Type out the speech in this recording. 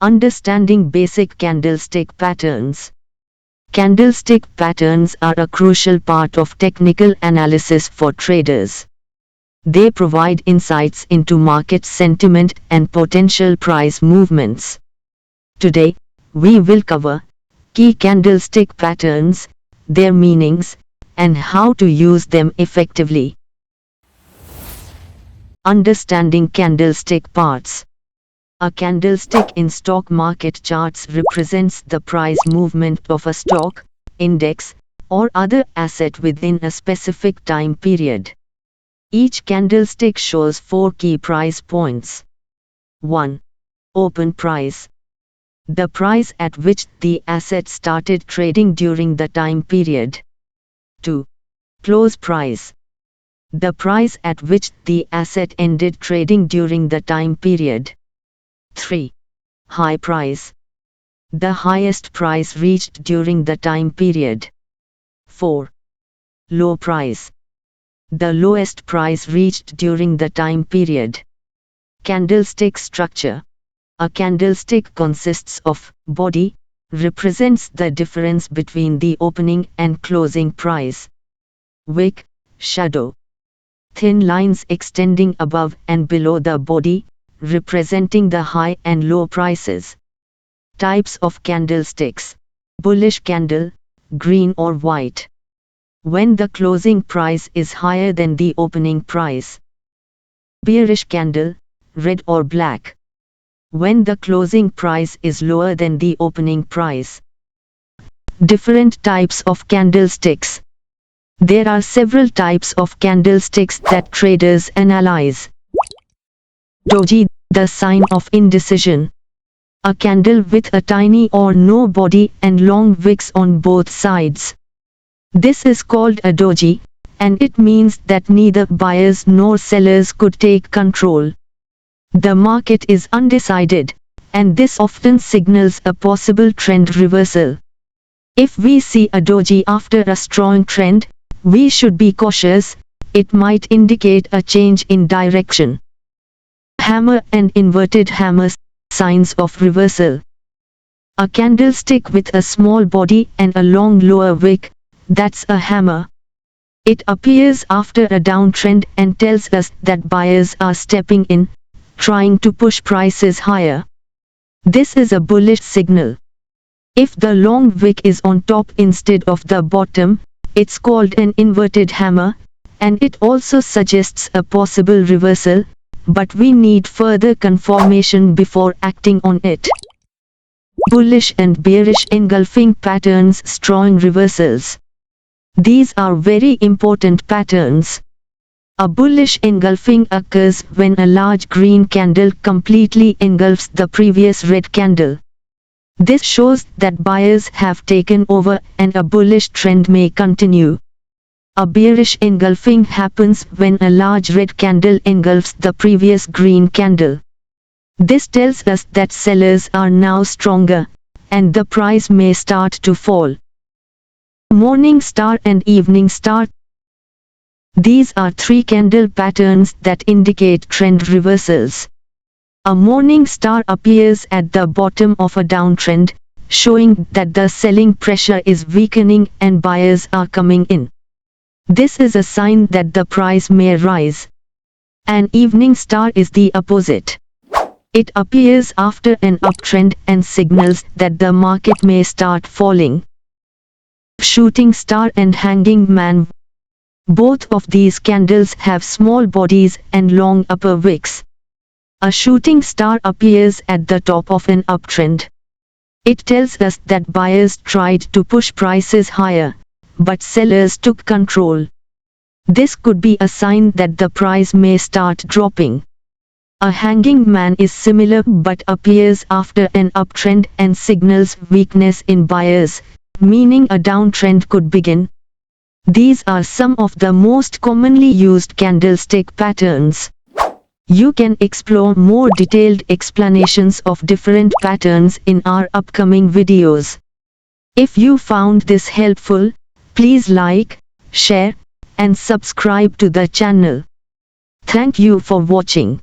Understanding basic candlestick patterns. Candlestick patterns are a crucial part of technical analysis for traders. They provide insights into market sentiment and potential price movements. Today, we will cover key candlestick patterns, their meanings, and how to use them effectively. Understanding candlestick parts. A candlestick in stock market charts represents the price movement of a stock, index, or other asset within a specific time period. Each candlestick shows 4 key price points. 1. Open price. The price at which the asset started trading during the time period. 2. Close price. The price at which the asset ended trading during the time period. 3. High price. The highest price reached during the time period. 4. Low price. The lowest price reached during the time period. Candlestick structure. A candlestick consists of body, represents the difference between the opening and closing price. Wick, shadow. Thin lines extending above and below the body, representing the high and low prices. Types of candlesticks. Bullish candle, green or white. When the closing price is higher than the opening price. Bearish candle, red or black. When the closing price is lower than the opening price. Different types of candlesticks. There are several types of candlesticks that traders analyze. Doji, the sign of indecision. A candle with a tiny or no body and long wicks on both sides. This is called a doji, and it means that neither buyers nor sellers could take control. The market is undecided, and this often signals a possible trend reversal. If we see a doji after a strong trend, we should be cautious. It might indicate a change in direction. Hammer and inverted hammer, signs of reversal. A candlestick with a small body and a long lower wick, that's a hammer. It appears after a downtrend and tells us that buyers are stepping in, trying to push prices higher. This is a bullish signal. If the long wick is on top instead of the bottom, it's called an inverted hammer, and it also suggests a possible reversal, but we need further confirmation before acting on it. Bullish and bearish engulfing patterns, strong reversals. These are very important patterns. A bullish engulfing occurs when a large green candle completely engulfs the previous red candle. This shows that buyers have taken over and a bullish trend may continue. A bearish engulfing happens when a large red candle engulfs the previous green candle. This tells us that sellers are now stronger, and the price may start to fall. Morning star and evening star. These are 3 candle patterns that indicate trend reversals. A morning star appears at the bottom of a downtrend, showing that the selling pressure is weakening and buyers are coming in. This is a sign that the price may rise. An evening star is the opposite. It appears after an uptrend and signals that the market may start falling. Shooting star and hanging man. Both of these candles have small bodies and long upper wicks. A shooting star appears at the top of an uptrend. It tells us that buyers tried to push prices higher, but sellers took control. This could be a sign that the price may start dropping. A hanging man is similar but appears after an uptrend and signals weakness in buyers, meaning a downtrend could begin. These are some of the most commonly used candlestick patterns. You can explore more detailed explanations of different patterns in our upcoming videos. If you found this helpful, please like, share, and subscribe to the channel. Thank you for watching.